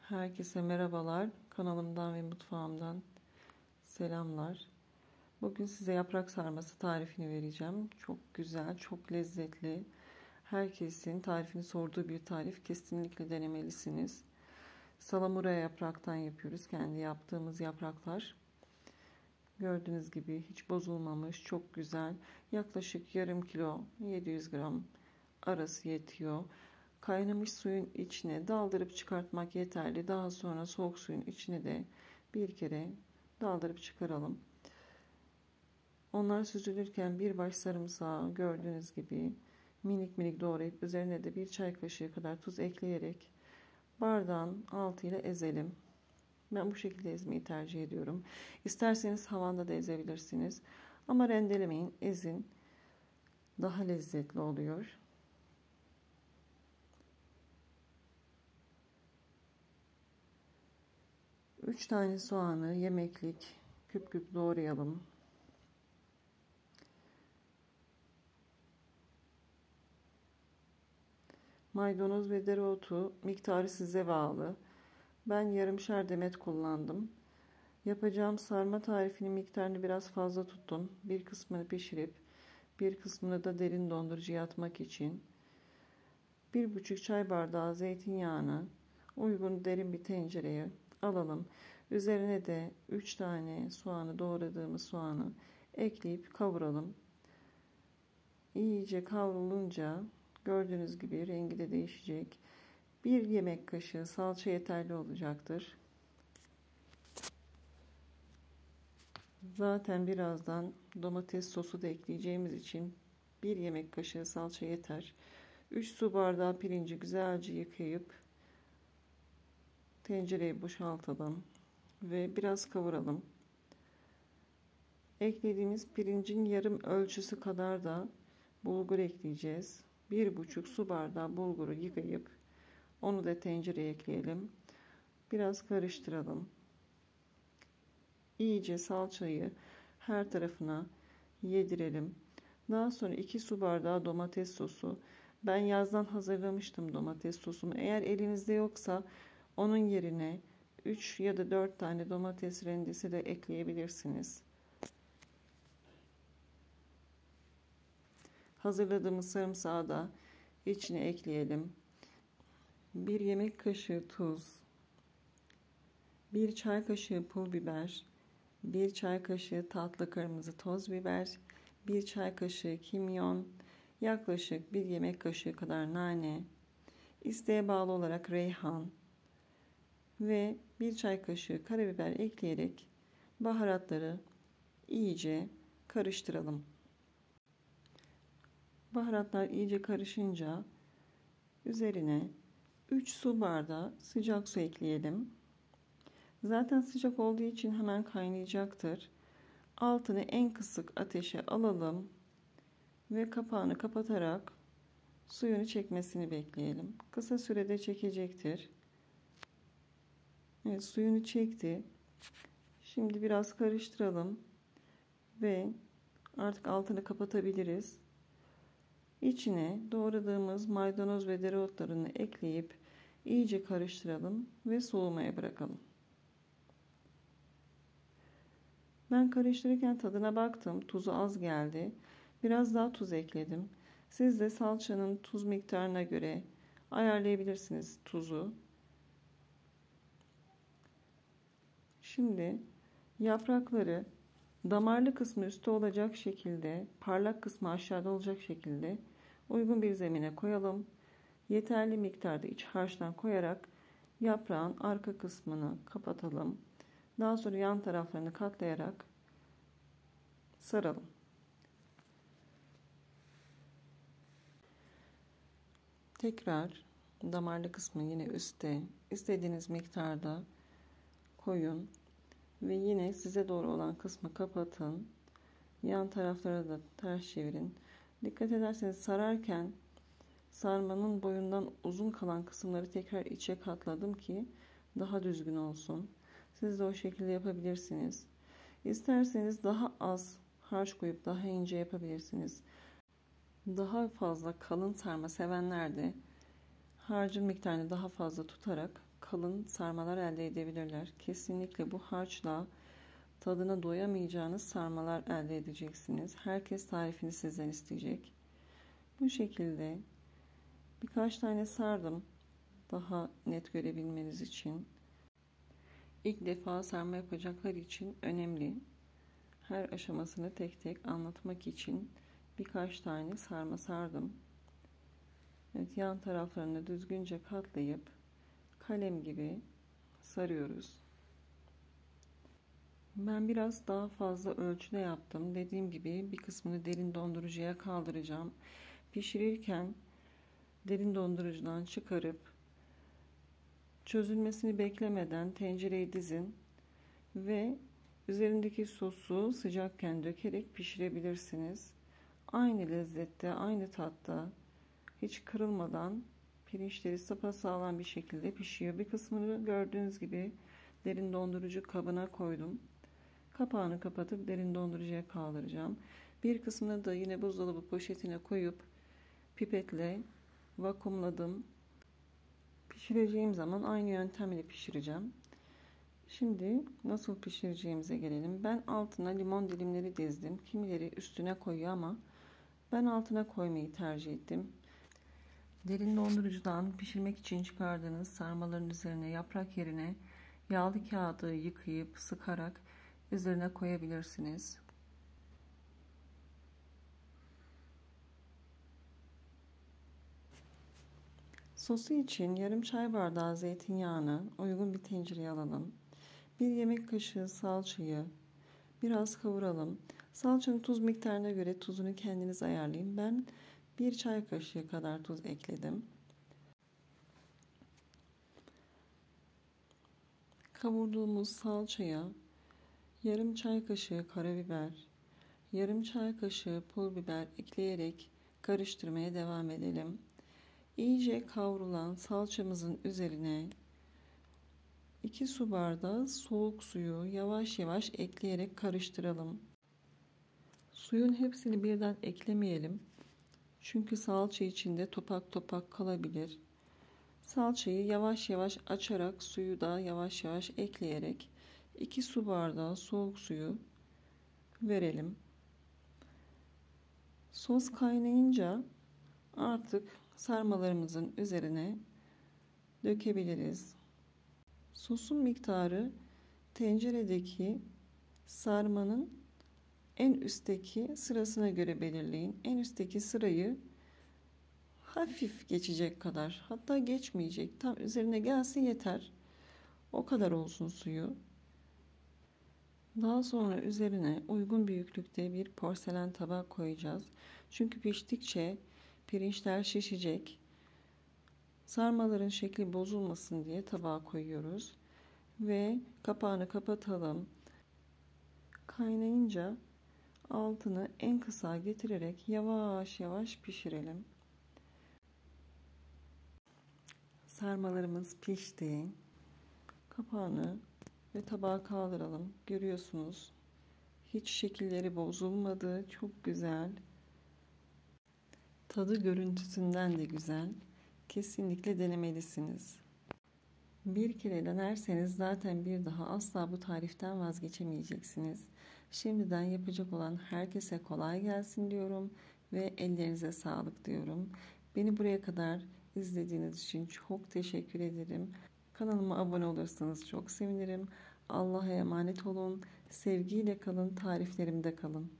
Herkese merhabalar. Kanalımdan ve mutfağımdan selamlar. Bugün size yaprak sarması tarifini vereceğim. Çok güzel, çok lezzetli. Herkesin tarifini sorduğu bir tarif. Kesinlikle denemelisiniz. Salamura yapraktan yapıyoruz. Kendi yaptığımız yapraklar. Gördüğünüz gibi hiç bozulmamış. Çok güzel. Yaklaşık yarım kilo 700 gram arası yetiyor. Kaynamış suyun içine daldırıp çıkartmak yeterli. Daha sonra soğuk suyun içine de bir kere daldırıp çıkaralım. Onlar süzülürken bir baş sarımsağı gördüğünüz gibi minik minik doğrayıp üzerine de bir çay kaşığı kadar tuz ekleyerek bardağın altıyla ezelim. Ben bu şekilde ezmeyi tercih ediyorum. İsterseniz havanda da ezebilirsiniz. Ama rendelemeyin, ezin. Daha lezzetli oluyor. Üç tane soğanı yemeklik küp küp doğrayalım. Maydanoz ve dereotu miktarı size bağlı. Ben yarımşar demet kullandım. Yapacağım sarma tarifinin miktarını biraz fazla tuttum. Bir kısmını pişirip bir kısmını da derin dondurucuya atmak için 1,5 çay bardağı zeytinyağını uygun derin bir tencereye alalım. Üzerine de 3 tane soğanı, doğradığımız soğanı ekleyip kavuralım. İyice kavrulunca gördüğünüz gibi rengi de değişecek. Bir yemek kaşığı salça yeterli olacaktır. Zaten birazdan domates sosu da ekleyeceğimiz için bir yemek kaşığı salça yeter. 3 su bardağı pirinci güzelce yıkayıp tencereye boşaltalım ve biraz kavuralım. Eklediğimiz pirincin yarım ölçüsü kadar da bulgur ekleyeceğiz. 1,5 su bardağı bulguru yıkayıp onu da tencereye ekleyelim. Biraz karıştıralım. İyice salçayı her tarafına yedirelim. Daha sonra 2 su bardağı domates sosu. Ben yazdan hazırlamıştım domates sosunu. Eğer elinizde yoksa onun yerine 3 ya da 4 tane domates rendesi de ekleyebilirsiniz. Hazırladığımız sarımsağı da içine ekleyelim. 1 yemek kaşığı tuz, 1 çay kaşığı pul biber, 1 çay kaşığı tatlı kırmızı toz biber, 1 çay kaşığı kimyon, yaklaşık 1 yemek kaşığı kadar nane, isteğe bağlı olarak reyhan ve 1 çay kaşığı karabiber ekleyerek baharatları iyice karıştıralım. Baharatlar iyice karışınca üzerine 3 su bardağı sıcak su ekleyelim. Zaten sıcak olduğu için hemen kaynayacaktır. Altını en kısık ateşe alalım ve kapağını kapatarak suyunu çekmesini bekleyelim. Kısa sürede çekecektir. Evet, suyunu çekti. Şimdi biraz karıştıralım ve artık altını kapatabiliriz. İçine doğradığımız maydanoz ve dereotlarını ekleyip iyice karıştıralım ve soğumaya bırakalım. Ben karıştırırken tadına baktım. Tuzu az geldi. Biraz daha tuz ekledim. Siz de salçanın tuz miktarına göre ayarlayabilirsiniz tuzu. Şimdi yaprakları damarlı kısmı üstte olacak şekilde, parlak kısmı aşağıda olacak şekilde uygun bir zemine koyalım. Yeterli miktarda iç harçtan koyarak yaprağın arka kısmını kapatalım. Daha sonra yan taraflarını katlayarak saralım. Tekrar damarlı kısmı yine üstte istediğiniz miktarda koyun ve yine size doğru olan kısmı kapatın. Yan tarafları da ters çevirin. Dikkat ederseniz sararken sarmanın boyundan uzun kalan kısımları tekrar içe katladım ki daha düzgün olsun. Siz de o şekilde yapabilirsiniz. İsterseniz daha az harç koyup daha ince yapabilirsiniz. Daha fazla kalın sarma sevenler de harcın miktarını daha fazla tutarak kalın sarmalar elde edebilirler. Kesinlikle bu harçla tadına doyamayacağınız sarmalar elde edeceksiniz. Herkes tarifini sizden isteyecek. Bu şekilde birkaç tane sardım. Daha net görebilmeniz için. İlk defa sarma yapacaklar için önemli. Her aşamasını tek tek anlatmak için birkaç tane sarma sardım. Evet, yan taraflarını düzgünce katlayıp kalem gibi sarıyoruz. Ben biraz daha fazla ölçüde yaptım. Dediğim gibi bir kısmını derin dondurucuya kaldıracağım. Pişirirken derin dondurucudan çıkarıp çözülmesini beklemeden tencereye dizin ve üzerindeki sosu sıcakken dökerek pişirebilirsiniz. Aynı lezzette, aynı tatta, hiç kırılmadan pirinçleri sapasağlam bir şekilde pişiyor. Bir kısmını gördüğünüz gibi derin dondurucu kabına koydum. Kapağını kapatıp derin dondurucuya kaldıracağım. Bir kısmını da yine buzdolabı poşetine koyup pipetle vakumladım. Pişireceğim zaman aynı yöntemle pişireceğim. Şimdi nasıl pişireceğimize gelelim. Ben altına limon dilimleri dizdim. Kimileri üstüne koyuyor ama ben altına koymayı tercih ettim. Derin dondurucudan pişirmek için çıkardığınız sarmaların üzerine yaprak yerine yağlı kağıdı yıkayıp sıkarak üzerine koyabilirsiniz. Sosu için yarım çay bardağı zeytinyağını uygun bir tencereye alalım. Bir yemek kaşığı salçayı biraz kavuralım. Salçanın tuz miktarına göre tuzunu kendiniz ayarlayın. Ben bir çay kaşığı kadar tuz ekledim. Kavurduğumuz salçaya yarım çay kaşığı karabiber, yarım çay kaşığı pul biber ekleyerek karıştırmaya devam edelim. İyice kavrulan salçamızın üzerine 2 su bardağı soğuk suyu yavaş yavaş ekleyerek karıştıralım. Suyun hepsini birden eklemeyelim. Çünkü salça içinde topak topak kalabilir. Salçayı yavaş yavaş açarak suyu da yavaş yavaş ekleyerek 2 su bardağı soğuk suyu verelim. Sos kaynayınca artık sarmalarımızın üzerine dökebiliriz. Sosun miktarı tenceredeki sarmanın en üstteki sırasına göre belirleyin. En üstteki sırayı hafif geçecek kadar, hatta geçmeyecek, tam üzerine gelse yeter. O kadar olsun suyu. Daha sonra üzerine uygun büyüklükte bir porselen tabak koyacağız. Çünkü piştikçe pirinçler şişecek. Sarmaların şekli bozulmasın diye tabağa koyuyoruz. Ve kapağını kapatalım. Kaynayınca altını en kısa getirerek yavaş yavaş pişirelim. Sarmalarımız pişti. Kapağını ve tabağa kaldıralım. Görüyorsunuz. Hiç şekilleri bozulmadı. Çok güzel. Tadı görüntüsünden de güzel. Kesinlikle denemelisiniz. Bir kere denerseniz zaten bir daha asla bu tariften vazgeçemeyeceksiniz. Şimdiden yapacak olan herkese kolay gelsin diyorum ve ellerinize sağlık diyorum. Beni buraya kadar izlediğiniz için çok teşekkür ederim. Kanalıma abone olursanız çok sevinirim. Allah'a emanet olun. Sevgiyle kalın, tariflerimde kalın.